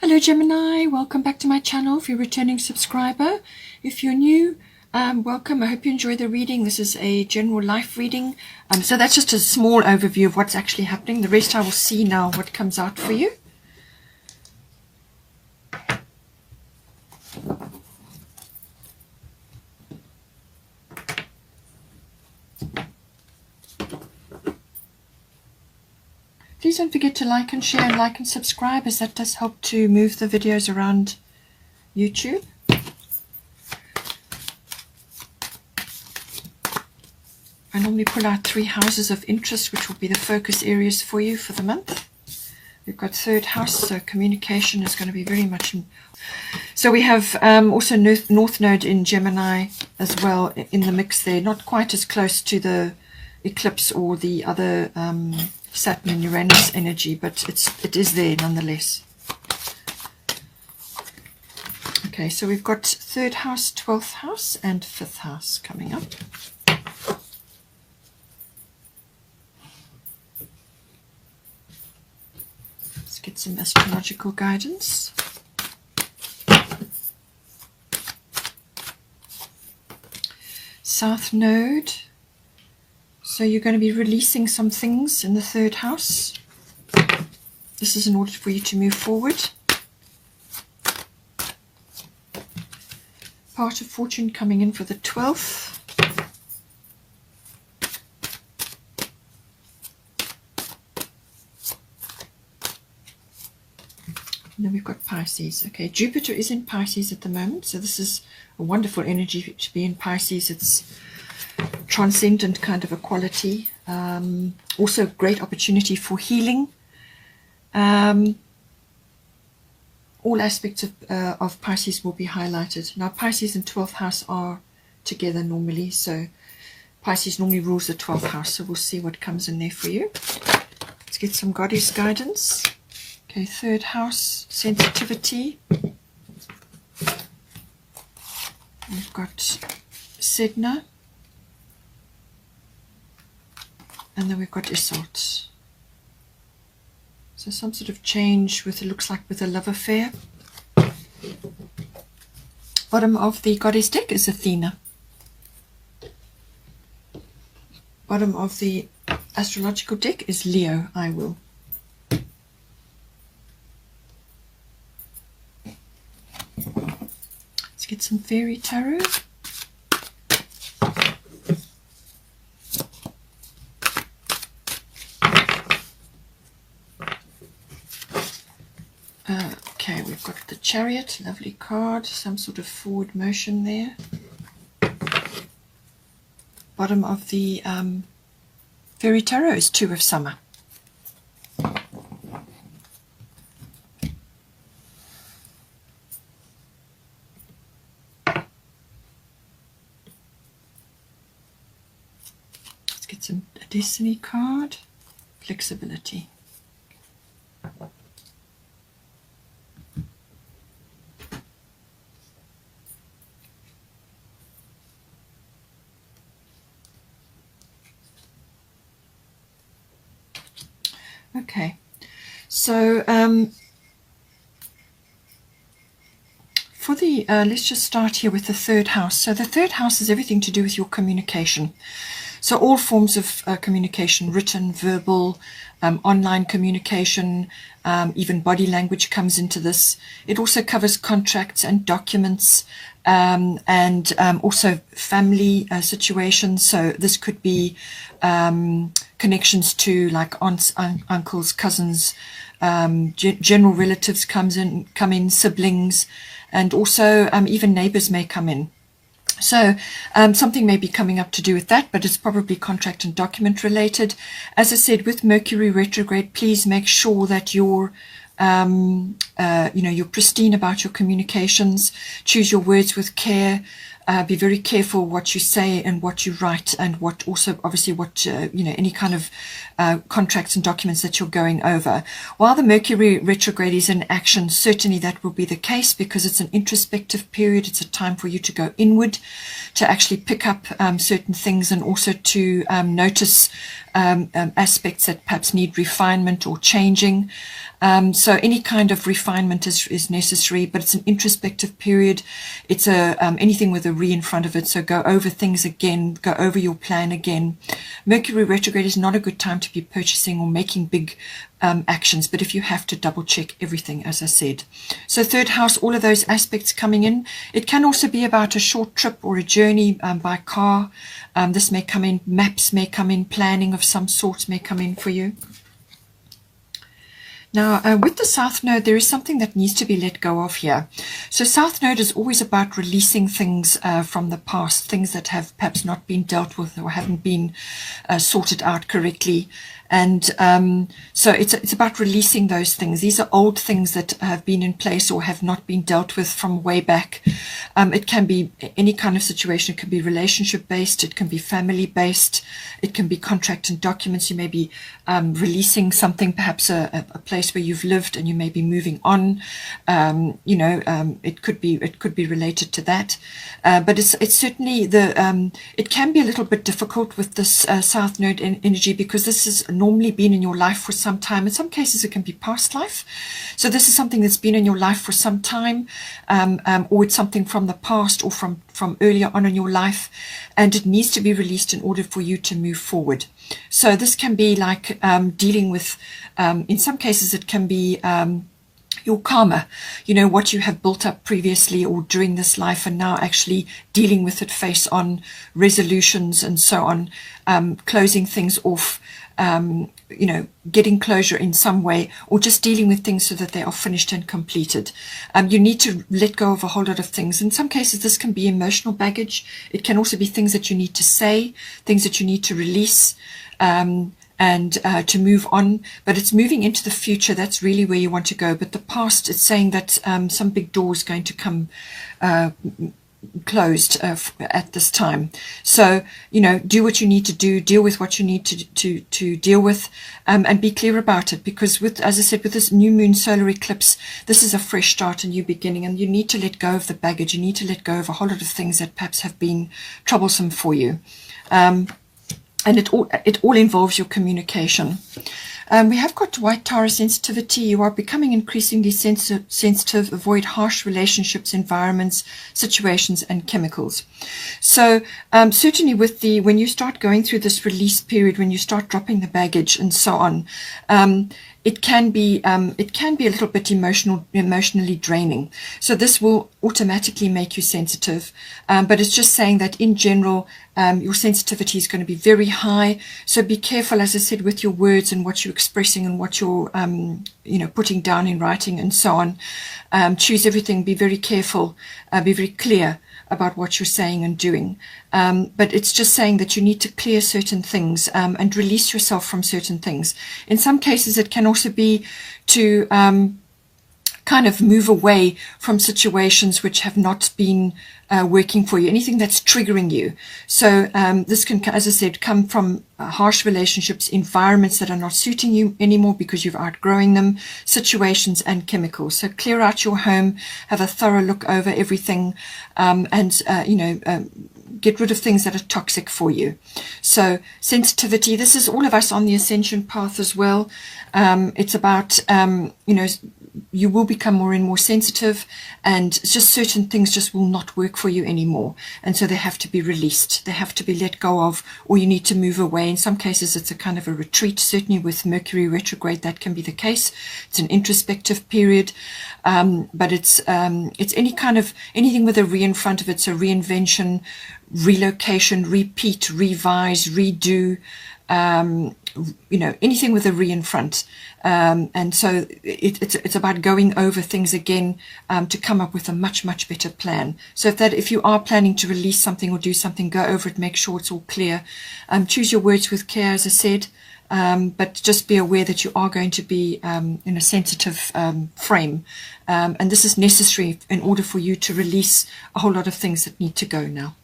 Hello Gemini, welcome back to my channel if you're a returning subscriber. If you're new, welcome. I hope you enjoy the reading. This is a general life reading. So that's just a small overview of what's actually happening. The rest I will see now what comes out for you. Please don't forget to like and share and like and subscribe, as that does help to move the videos around YouTube. I normally pull out 3 houses of interest, which will be the focus areas for you for the month. We've got third house, so communication is going to be very much so we have also North Node in Gemini as well in the mix there, not quite as close to the eclipse or the other Saturn and Uranus energy, but it is there nonetheless. Okay, so we've got third house, 12th house and 5th house coming up. Let's get some astrological guidance. South Node. So you're going to be releasing some things in the third house. This is in order for you to move forward. Part of fortune coming in for the 12th. And then we've got Pisces. Okay, Jupiter is in Pisces at the moment, so this is a wonderful energy to be in Pisces. It's transcendent kind of a quality. Also great opportunity for healing. All aspects of Pisces will be highlighted. Now Pisces and 12th house are together normally, so Pisces normally rules the 12th house, so we'll see what comes in there for you. Let's get some goddess guidance. Okay, third house, sensitivity. We've got Sedna. And then we've got Isolde. So some sort of change with, it looks like, with a love affair. Bottom of the goddess deck is Athena. Bottom of the astrological deck is Leo, I will. Let's get some fairy tarot. Okay, we've got the Chariot, lovely card, some sort of forward motion there. Bottom of the fairy tarot is Two of Summer. Let's get a Destiny card, Flexibility. Okay, so for the let's just start here with the third house. So the third house is everything to do with your communication. So all forms of communication, written, verbal, online communication, even body language comes into this. It also covers contracts and documents, and also family situations. So this could be connections to like aunts, uncles, cousins, general relatives come in, siblings, and also even neighbors may come in. So something may be coming up to do with that, but it's probably contract and document related. As I said, with Mercury retrograde, please make sure that you're you're pristine about your communications. Choose your words with care. Be very careful what you say and what you write, and what also obviously what any kind of contracts and documents that you're going over. While the Mercury retrograde is in action, certainly that will be the case, because it's an introspective period. It's a time for you to go inward, to actually pick up certain things, and also to notice aspects that perhaps need refinement or changing. So any kind of refinement is necessary, but it's an introspective period. It's anything with a re in front of it. So go over things again, go over your plan again. Mercury retrograde is not a good time to be purchasing or making big actions, but if you have to, double check everything, as I said. So third house, all of those aspects coming in. It can also be about a short trip or a journey by car. This may come in, maps may come in, planning of some sort may come in for you. Now, with the South Node, there is something that needs to be let go of here. So South Node is always about releasing things from the past, things that have perhaps not been dealt with or haven't been sorted out correctly. And so it's about releasing those things. These are old things that have been in place or have not been dealt with from way back. It can be any kind of situation. It can be relationship based. It can be family based. It can be contract and documents. You may be releasing something, perhaps a place where you've lived, and you may be moving on. It could be related to that. But it's certainly it can be a little bit difficult with this South Node energy, because this has normally been in your life for some time. In some cases, it can be past life. So this is something that's been in your life for some time, or it's something from the past or from earlier on in your life, and it needs to be released in order for you to move forward. So this can be like dealing with, in some cases, it can be your karma, what you have built up previously or during this life, and now actually dealing with it face on, resolutions and so on, closing things off, getting closure in some way, or just dealing with things so that they are finished and completed. You need to let go of a whole lot of things. In some cases, this can be emotional baggage. It can also be things that you need to say, things that you need to release, and to move on. But it's moving into the future. That's really where you want to go. But the past, it's saying that some big door is going to come closed at this time. So, do what you need to do, deal with what you need to deal with, and be clear about it. Because as I said, with this new moon solar eclipse, this is a fresh start, a new beginning, and you need to let go of the baggage. You need to let go of a whole lot of things that perhaps have been troublesome for you. And it all involves your communication. We have got White Tower sensitivity. You are becoming increasingly sensitive. Avoid harsh relationships, environments, situations, and chemicals. So certainly when you start going through this release period, when you start dropping the baggage and so on, it can be a little bit emotionally draining. So this will automatically make you sensitive, but it's just saying that in general, your sensitivity is going to be very high. So be careful, as I said, with your words and what you're expressing and what you're putting down in writing and so on. Choose everything. Be very careful. Be very clear about what you're saying and doing. But it's just saying that you need to clear certain things and release yourself from certain things. In some cases, it can also be to kind of move away from situations which have not been working for you, anything that's triggering you. So this can, as I said, come from harsh relationships, environments that are not suiting you anymore because you've outgrowing them, situations and chemicals. So clear out your home, have a thorough look over everything, and get rid of things that are toxic for you. So sensitivity, this is all of us on the ascension path as well. It's about, you will become more and more sensitive, and just certain things just will not work for you anymore. And so they have to be released. They have to be let go of, or you need to move away. In some cases, it's a kind of a retreat. Certainly with Mercury retrograde, that can be the case. It's an introspective period, but it's anything with a re in front of it. So reinvention, relocation, repeat, revise, redo, anything with a re in front. And so it's about going over things again to come up with a much, much better plan. So if you are planning to release something or do something, go over it, make sure it's all clear. Choose your words with care, as I said. but just be aware that you are going to be in a sensitive frame, and this is necessary in order for you to release a whole lot of things that need to go now.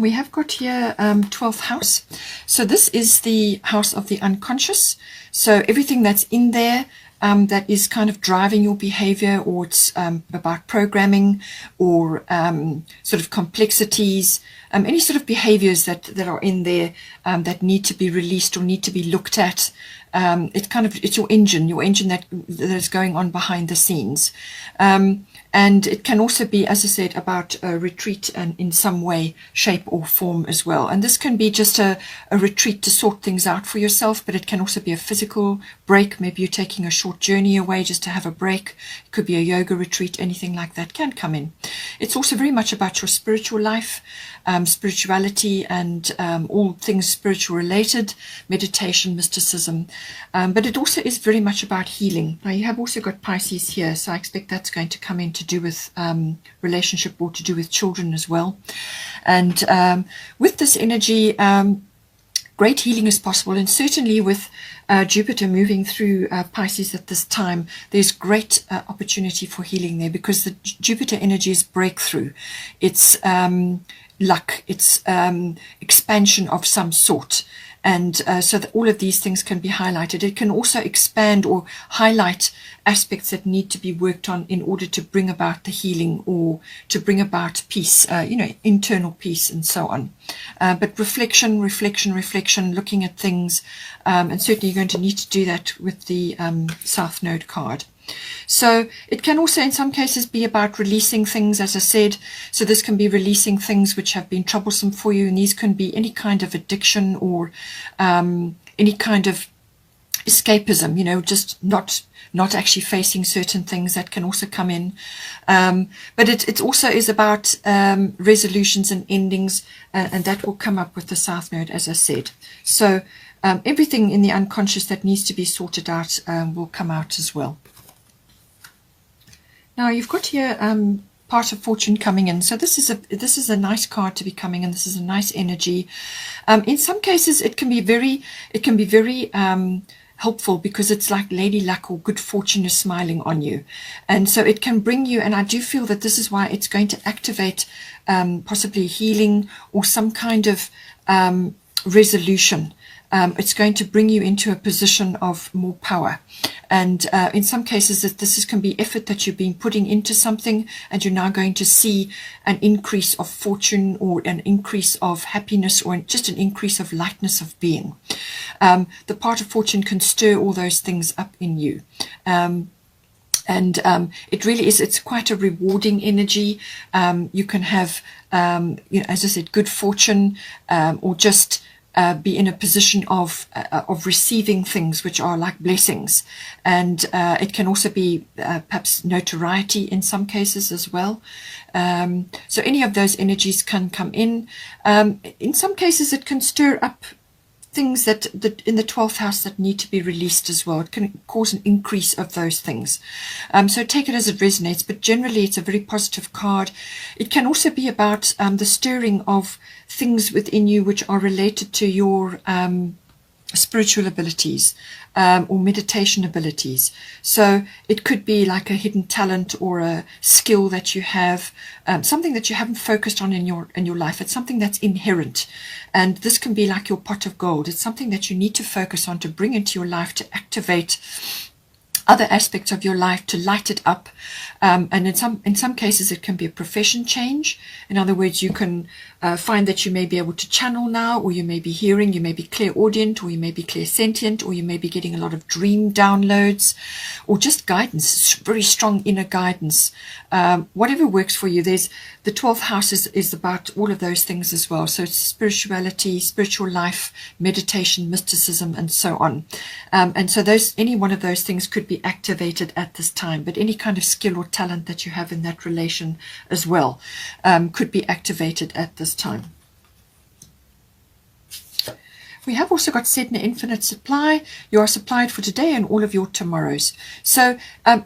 We have got here 12th house. So this is the house of the unconscious. So everything that's in there that is kind of driving your behavior, or it's about programming, or sort of complexities, any sort of behaviors that are in there that need to be released or need to be looked at. It's your engine that is going on behind the scenes. And it can also be, as I said, about a retreat and in some way, shape or form as well. And this can be just a retreat to sort things out for yourself, but it can also be a physical break. Maybe you're taking a short journey away just to have a break. It could be a yoga retreat, anything like that can come in. It's also very much about your spiritual life, spirituality, and all things spiritual related, meditation, mysticism. But it also is very much about healing. Now you have also got Pisces here, so I expect that's going to come in to do with relationship or to do with children as well. And with this energy, great healing is possible, and certainly with Jupiter moving through Pisces at this time, there's great opportunity for healing there, because the Jupiter energy is breakthrough. It's luck, it's expansion of some sort. And so that all of these things can be highlighted. It can also expand or highlight aspects that need to be worked on in order to bring about the healing, or to bring about peace, internal peace and so on. But reflection, looking at things, and certainly you're going to need to do that with the South Node card. So it can also in some cases be about releasing things, as I said. So this can be releasing things which have been troublesome for you, and these can be any kind of addiction or any kind of escapism, just not actually facing certain things that can also come in. But it also is about resolutions and endings, and that will come up with the South Node, as I said. So everything in the unconscious that needs to be sorted out will come out as well. Now you've got here part of fortune coming in. So this is a nice card to be coming in. This is a nice energy. In some cases, it can be very helpful, because it's like lady luck or good fortune is smiling on you, and so it can bring you. And I do feel that this is why it's going to activate possibly healing or some kind of resolution. It's going to bring you into a position of more power. And in some cases, this can be effort that you've been putting into something, and you're now going to see an increase of fortune, or an increase of happiness, or just an increase of lightness of being. The part of fortune can stir all those things up in you. And it really is, it's quite a rewarding energy. You can have, as I said, good fortune, or just be in a position of receiving things which are like blessings. And it can also be perhaps notoriety in some cases as well. So any of those energies can come in. In some cases it can stir up things that in the 12th house that need to be released as well. It can cause an increase of those things. So take it as it resonates, but generally it's a very positive card. It can also be about the stirring of things within you which are related to your spiritual abilities, or meditation abilities. So it could be like a hidden talent or a skill that you have, something that you haven't focused on in your life. It's something that's inherent, and this can be like your pot of gold. It's something that you need to focus on to bring into your life, to activate other aspects of your life, to light it up. And in some cases it can be a profession change. In other words, you can find that you may be able to channel now, or you may be hearing, you may be clairaudient, or you may be clairsentient, or you may be getting a lot of dream downloads, or just guidance, very strong inner guidance. Whatever works for you. There's the 12th house is about all of those things as well. So it's spirituality, spiritual life, meditation, mysticism, and so on. And so any one of those things could be activated at this time, but any kind of skill or talent that you have in that relation as well could be activated at this time. We have also got said in the infinite supply, you are supplied for today and all of your tomorrows. So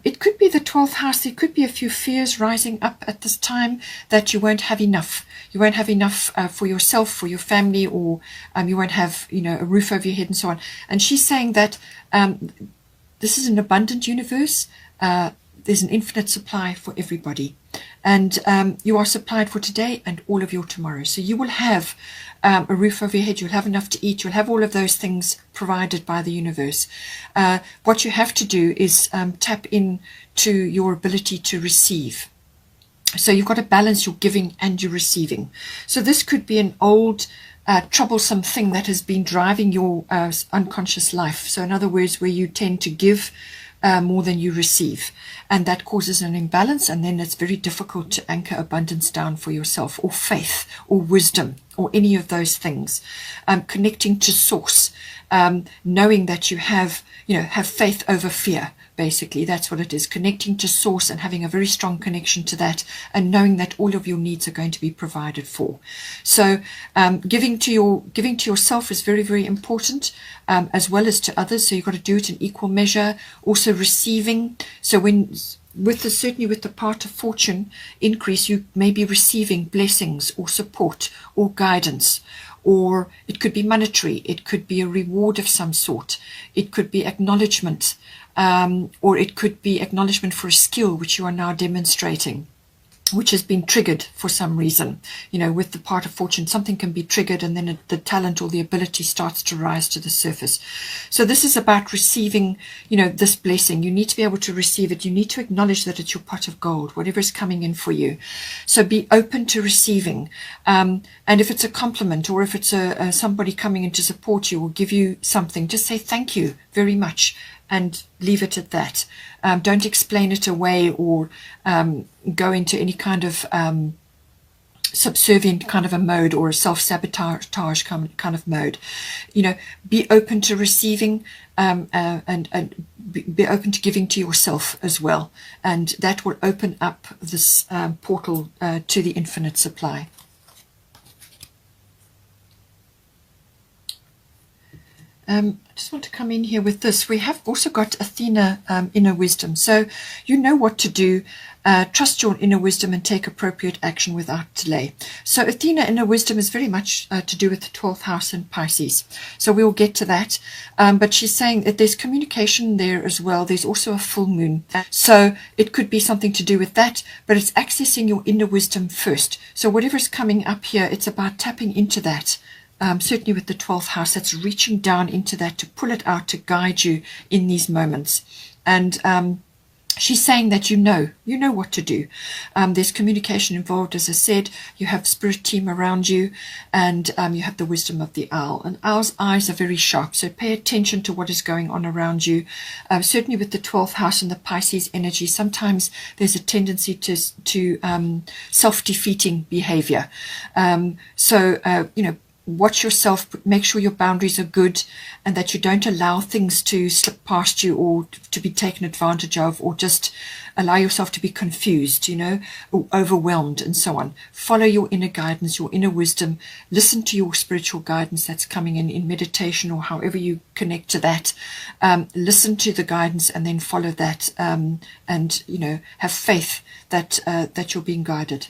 it could be the 12th house. There could be a few fears rising up at this time that you won't have enough. You won't have enough for yourself, for your family, or you won't have, a roof over your head and so on. And she's saying that this is an abundant universe. There's an infinite supply for everybody. And you are supplied for today and all of your tomorrows. So you will have a roof over your head. You'll have enough to eat. You'll have all of those things provided by the universe. What you have to do is tap into your ability to receive. So you've got to balance your giving and your receiving. So this could be an old troublesome thing that has been driving your unconscious life. So in other words, where you tend to give more than you receive, and that causes an imbalance, and then it's very difficult to anchor abundance down for yourself, or faith, or wisdom, or any of those things. Connecting to source, knowing that you have faith over fear. Basically, that's what it is. Connecting to source and having a very strong connection to that, and knowing that all of your needs are going to be provided for. So giving to yourself is very, very important, as well as to others. So you've got to do it in equal measure. Also receiving. So certainly with the part of fortune increase, you may be receiving blessings or support or guidance. Or it could be monetary, it could be a reward of some sort, it could be acknowledgement, or it could be acknowledgement for a skill which you are now demonstrating, which has been triggered for some reason. With the part of fortune, something can be triggered, and then the talent or the ability starts to rise to the surface. So this is about receiving, this blessing. You need to be able to receive it. You need to acknowledge that it's your pot of gold, whatever is coming in for you. So be open to receiving. And if it's a compliment, or if it's somebody coming in to support you or give you something, just say thank you very much and leave it at that. Don't explain it away, or go into any kind of subservient kind of a mode, or a self-sabotage kind of mode. Be open to receiving, and be open to giving to yourself as well. And that will open up this portal to the infinite supply. I just want to come in here with this. We have also got Athena, inner wisdom. So you know what to do. Trust your inner wisdom and take appropriate action without delay. So Athena, inner wisdom, is very much to do with the 12th house in Pisces. So we'll get to that. But she's saying that there's communication there as well. There's also a full moon. So it could be something to do with that, but it's accessing your inner wisdom first. So whatever's coming up here, it's about tapping into that. Certainly with the 12th house, that's reaching down into that to pull it out, to guide you in these moments. And she's saying that you know what to do. There's communication involved, as I said. You have spirit team around you, and you have the wisdom of the owl. And owl's eyes are very sharp, so pay attention to what is going on around you. Certainly with the 12th house and the Pisces energy, sometimes there's a tendency to self-defeating behavior. Watch yourself, make sure your boundaries are good, and that you don't allow things to slip past you, or to be taken advantage of, or just allow yourself to be confused, or overwhelmed and so on. Follow your inner guidance, your inner wisdom. Listen to your spiritual guidance that's coming in meditation, or however you connect to that. Listen to the guidance and then follow that, and have faith that you're being guided.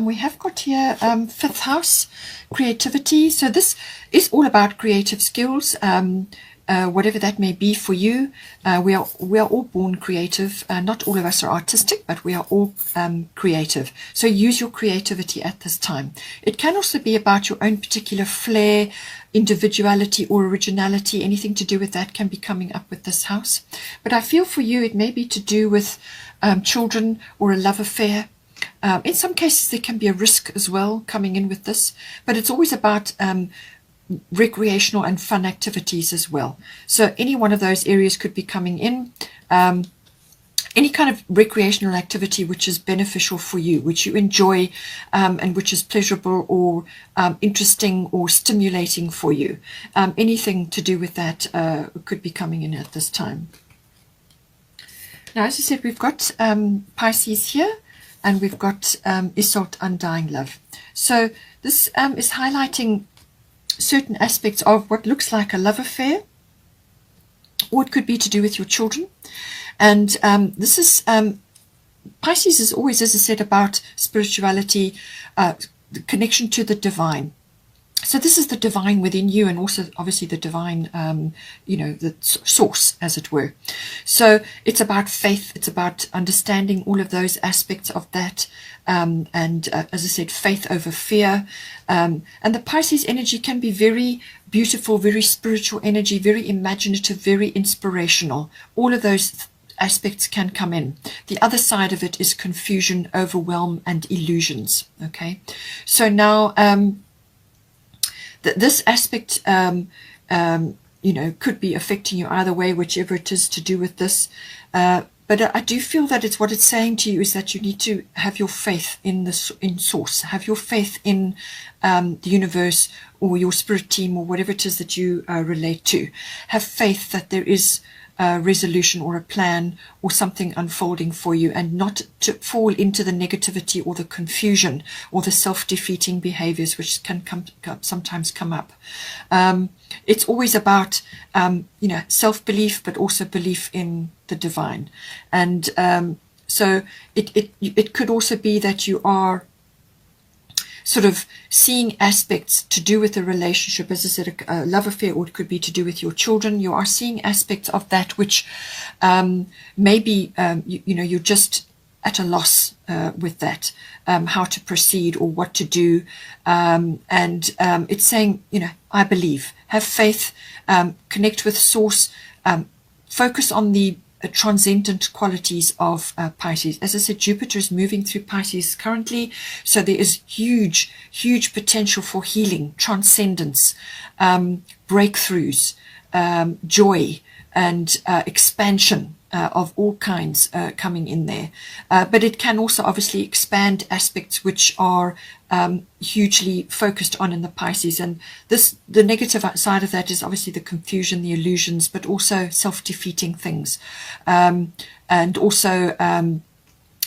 We have got here 5th house, creativity. So this is all about creative skills, whatever that may be for you. We are all born creative. Not all of us are artistic, but we are all creative. So use your creativity at this time. It can also be about your own particular flair, individuality, or originality. Anything to do with that can be coming up with this house. But I feel for you it may be to do with children, or a love affair. In some cases there can be a risk as well coming in with this, but it's always about recreational and fun activities as well. So any one of those areas could be coming in. Any kind of recreational activity which is beneficial for you, which you enjoy, and which is pleasurable, or interesting, or stimulating for you. Anything to do with that could be coming in at this time. Now, as I said, we've got Pisces here. and we've got Isolde Undying Love. So this is highlighting certain aspects of what looks like a love affair, or it could be to do with your children. And this is Pisces is always, as I said, about spirituality, the connection to the divine. So this is the divine within you, and also obviously the divine, the source, as it were. So it's about faith. It's about understanding all of those aspects of that. And as I said, faith over fear. And the Pisces energy can be very beautiful, very spiritual energy, very imaginative, very inspirational. All of those aspects can come in. The other side of it is confusion, overwhelm, and illusions. Okay. So now, this aspect, could be affecting you either way, whichever it is to do with this. But I do feel that it's what it's saying to you is that you need to have your faith in source, have your faith in the universe or your spirit team or whatever it is that you relate to. Have faith that there is a resolution or a plan or something unfolding for you, and not to fall into the negativity or the confusion or the self-defeating behaviors which can sometimes come up. It's always about self-belief, but also belief in the divine. And so it could also be that you are sort of seeing aspects to do with the relationship, as I said, a love affair, or it could be to do with your children. You are seeing aspects of that which maybe you're just at a loss with that, how to proceed or what to do. And it's saying, I believe, have faith, connect with source, focus on the transcendent qualities of Pisces. As I said, Jupiter is moving through Pisces currently, so there is huge potential for healing, transcendence, breakthroughs, joy, and expansion of all kinds coming in there. But it can also obviously expand aspects which are hugely focused on in the Pisces. And the negative side of that is obviously the confusion, the illusions, but also self-defeating things, and also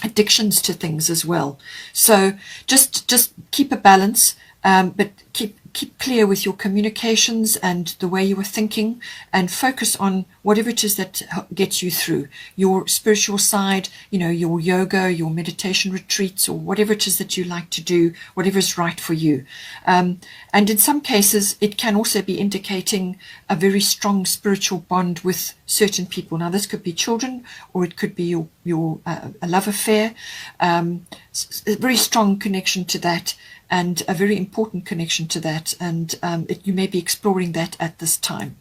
addictions to things as well. So just keep a balance, but keep clear with your communications and the way you are thinking, and focus on whatever it is that gets you through your spiritual side, your yoga, your meditation retreats, or whatever it is that you like to do, whatever is right for you. And in some cases, it can also be indicating a very strong spiritual bond with certain people. Now, this could be children, or it could be your a love affair, a very strong connection to that, and a very important connection to that, and you may be exploring that at this time.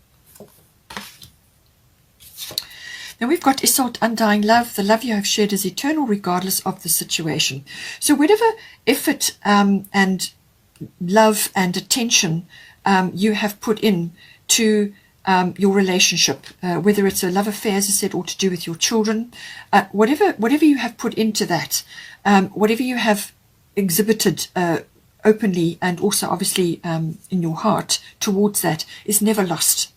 Now we've got Isolde Undying Love. The love you have shared is eternal regardless of the situation. So whatever effort and love and attention you have put in to your relationship, whether it's a love affair, as I said, or to do with your children, whatever you have put into that, whatever you have exhibited openly, and also obviously in your heart towards that, is never lost.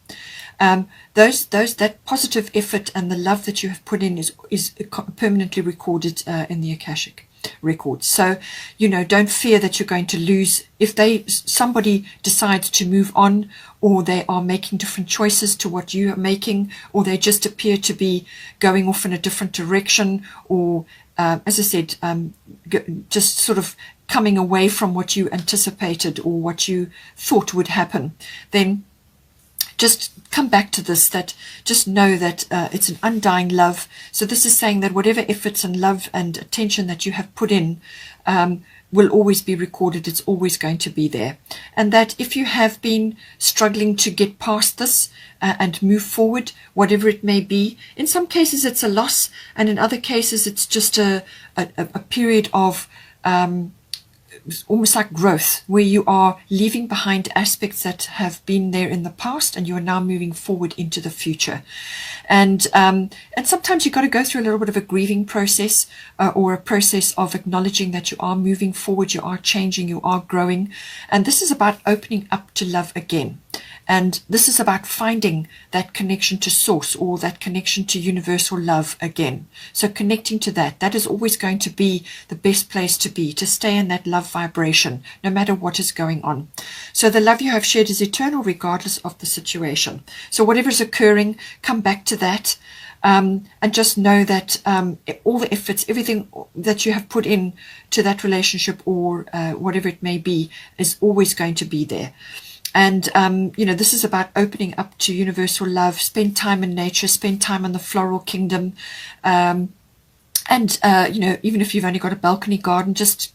That positive effort and the love that you have put in is permanently recorded in the Akashic records. So don't fear that you're going to lose if somebody decides to move on, or they are making different choices to what you are making, or they just appear to be going off in a different direction, or as I said, just sort of coming away from what you anticipated or what you thought would happen. Then just come back to this, that just know that it's an undying love. So this is saying that whatever efforts and love and attention that you have put in will always be recorded. It's always going to be there. And that if you have been struggling to get past this and move forward, whatever it may be, in some cases it's a loss, and in other cases it's just a period of almost like growth, where you are leaving behind aspects that have been there in the past, and you are now moving forward into the future. And sometimes you've got to go through a little bit of a grieving process, or a process of acknowledging that you are moving forward, you are changing, you are growing. And this is about opening up to love again. And this is about finding that connection to source, or that connection to universal love again. So connecting to that, that is always going to be the best place to be, to stay in that love vibration, no matter what is going on. So the love you have shared is eternal regardless of the situation. So whatever is occurring, come back to that. And just know that all the efforts, everything that you have put in to that relationship, or whatever it may be, is always going to be there. And, this is about opening up to universal love. Spend time in nature, spend time in the floral kingdom. Even if you've only got a balcony garden, just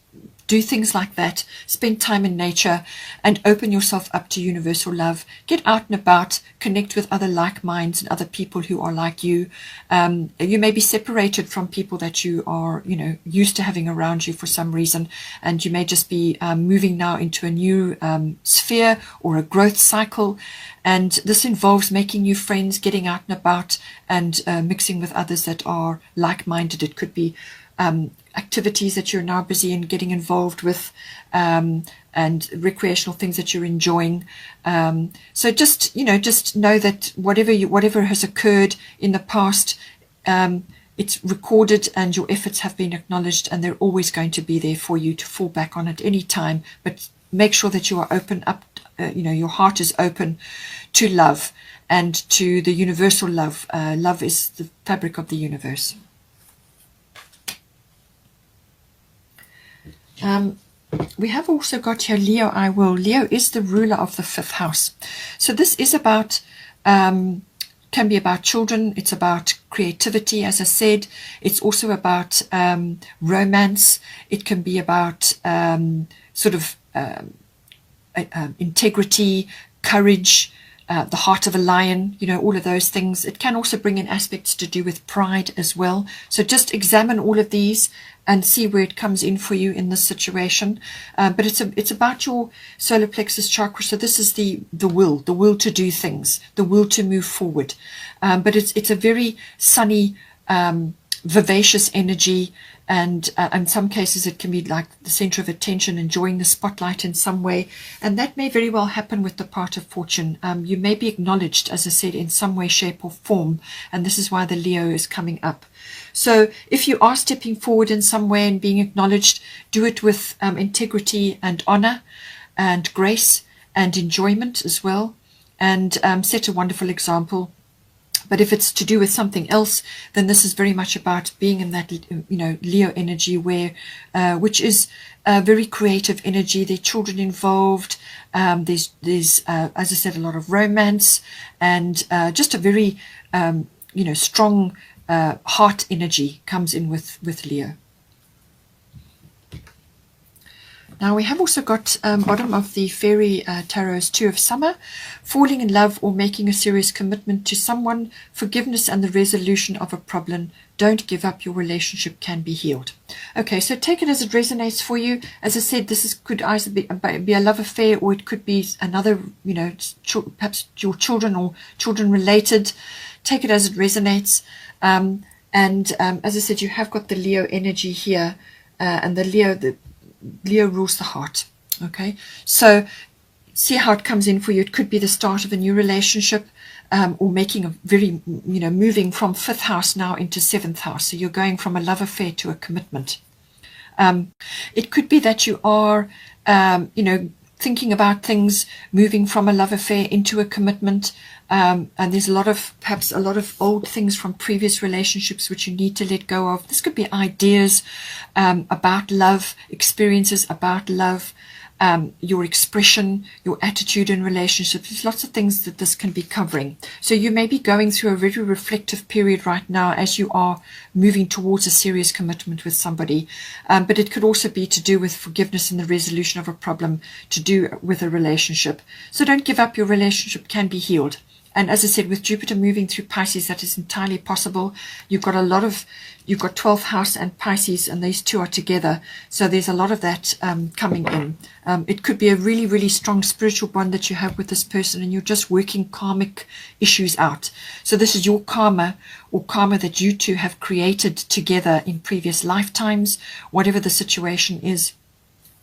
do things like that. Spend time in nature and open yourself up to universal love. Get out and about, connect with other like minds and other people who are like you. You may be separated from people that you are, used to having around you for some reason, and you may just be moving now into a new sphere or a growth cycle. And this involves making new friends, getting out and about, and mixing with others that are like-minded. It could be activities that you're now busy in getting involved with, and recreational things that you're enjoying. So just know that whatever has occurred in the past, it's recorded and your efforts have been acknowledged, and they're always going to be there for you to fall back on at any time. But make sure that you are open up, your heart is open to love and to the universal love. Love is the fabric of the universe. We have also got here Leo, I will. Leo is the ruler of the 5th house. So this is about, can be about children. It's about creativity, as I said. It's also about romance. It can be about integrity, courage, the heart of a lion, all of those things. It can also bring in aspects to do with pride as well. So just examine all of these and see where it comes in for you in this situation. But it's about your solar plexus chakra. So this is the will to do things, the will to move forward. But it's a very sunny, vivacious energy. And in some cases it can be like the center of attention, enjoying the spotlight in some way. And that may very well happen with the part of fortune. You may be acknowledged, as I said, in some way, shape or form. And this is why the Leo is coming up. So if you are stepping forward in some way and being acknowledged, do it with integrity and honor and grace and enjoyment as well. And set a wonderful example. But if it's to do with something else, then this is very much about being in that, Leo energy, which is a very creative energy. There are children involved. There's as I said, a lot of romance, and just a very, strong heart energy comes in with Leo. Now we have also got bottom of the Fairy Tarot's 2 of Summer, falling in love or making a serious commitment to someone, forgiveness and the resolution of a problem. Don't give up, your relationship can be healed. Okay, so take it as it resonates for you. As I said, could either be a love affair, or it could be another, perhaps your children or children related. Take it as it resonates. As I said, you have got the Leo energy here, and the Leo rules the heart. Okay, so see how it comes in for you. It could be the start of a new relationship, or making a very, moving from 5th house now into 7th house. So you're going from a love affair to a commitment. It could be that you are, thinking about things, moving from a love affair into a commitment. And there's perhaps a lot of old things from previous relationships which you need to let go of. This could be ideas about love, experiences about love, your expression, your attitude in relationships. There's lots of things that this can be covering. So you may be going through a very reflective period right now as you are moving towards a serious commitment with somebody. But it could also be to do with forgiveness and the resolution of a problem, to do with a relationship. So don't give up, your relationship can be healed. And as I said, with Jupiter moving through Pisces, that is entirely possible. You've got 12th house and Pisces, and these two are together. So there's a lot of that coming in. It could be a really, really strong spiritual bond that you have with this person, and you're just working karmic issues out. So this is your karma, or karma that you two have created together in previous lifetimes, whatever the situation is.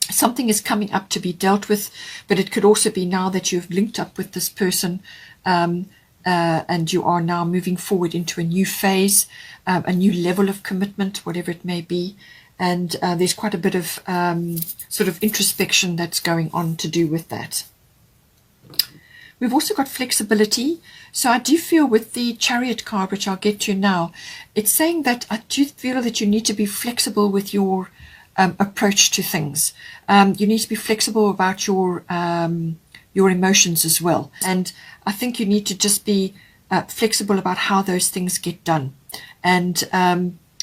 something is coming up to be dealt with, but it could also be now that you've linked up with this person, and you are now moving forward into a new phase, a new level of commitment, whatever it may be. And there's quite a bit of sort of introspection that's going on to do with that. We've also got flexibility. So I do feel with the Chariot card, which I'll get to now, it's saying that I do feel that you need to be flexible with your approach to things. You need to be flexible about your emotions as well. And I think you need to just be flexible about how those things get done. And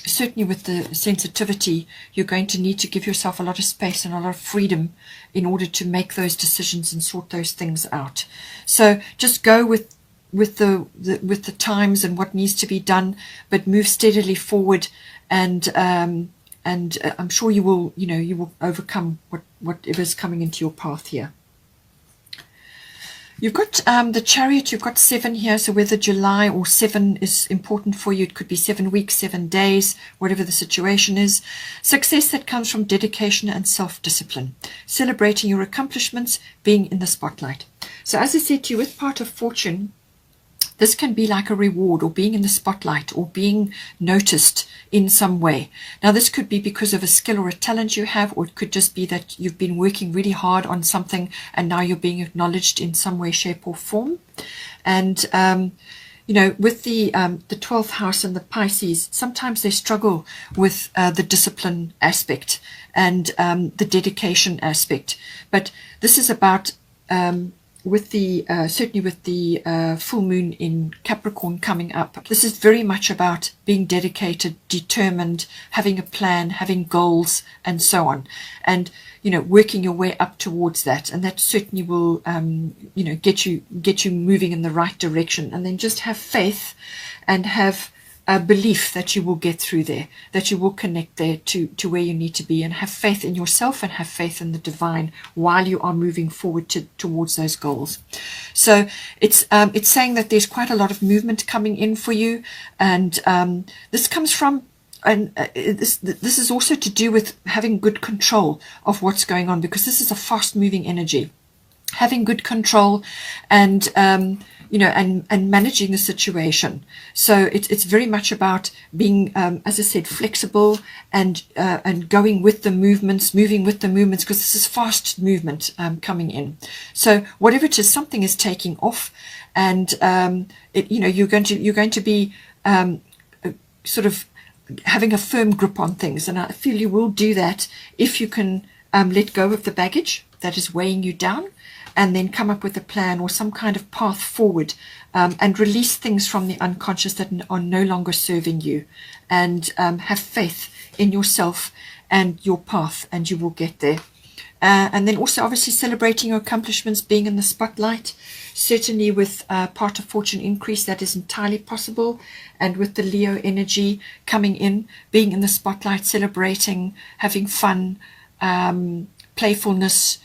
certainly with the sensitivity, you're going to need to give yourself a lot of space and a lot of freedom in order to make those decisions and sort those things out. So just go with the times and what needs to be done, but move steadily forward, and I'm sure you will overcome whatever's coming into your path here. You've got the Chariot, you've got 7 here, so whether July or 7 is important for you, it could be 7 weeks, 7 days, whatever the situation is. Success that comes from dedication and self-discipline. Celebrating your accomplishments, being in the spotlight. So as I said to you, with part of fortune, this can be like a reward, or being in the spotlight, or being noticed in some way. Now this could be because of a skill or a talent you have, or it could just be that you've been working really hard on something and now you're being acknowledged in some way, shape or form. And with the 12th house and the Pisces, sometimes they struggle with the discipline aspect and the dedication aspect. But this is about certainly with the full moon in Capricorn coming up, this is very much about being dedicated, determined, having a plan, having goals, and so on, and working your way up towards that. And that certainly will get you moving in the right direction. And then just have faith and have a belief that you will get through there, that you will connect there to where you need to be, and have faith in yourself and have faith in the divine while you are moving forward towards those goals. So it's saying that there's quite a lot of movement coming in for you, and this comes from, and this is also to do with having good control of what's going on, because this is a fast moving energy. Having good control and and managing the situation. So it's very much about being, as I said, flexible and going with the movements, moving with the movements, because this is fast movement coming in. So whatever it is, something is taking off, and you're going to be sort of having a firm grip on things. And I feel you will do that if you can let go of the baggage that is weighing you down, and then come up with a plan or some kind of path forward, and release things from the unconscious that are no longer serving you, and have faith in yourself and your path, and you will get there. And then also obviously celebrating your accomplishments, being in the spotlight. Certainly with part of fortune increase, that is entirely possible. And with the Leo energy coming in, being in the spotlight, celebrating, having fun, playfulness,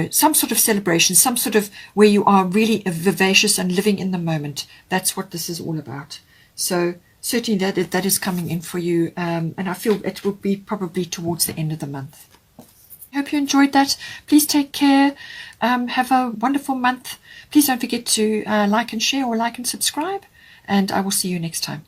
some sort of celebration, some sort of where you are really vivacious and living in the moment. That's what this is all about. So certainly that is coming in for you, and I feel it will be probably towards the end of the month. I hope you enjoyed that. Please take care. Have a wonderful month. Please don't forget to like and share, or like and subscribe, and I will see you next time.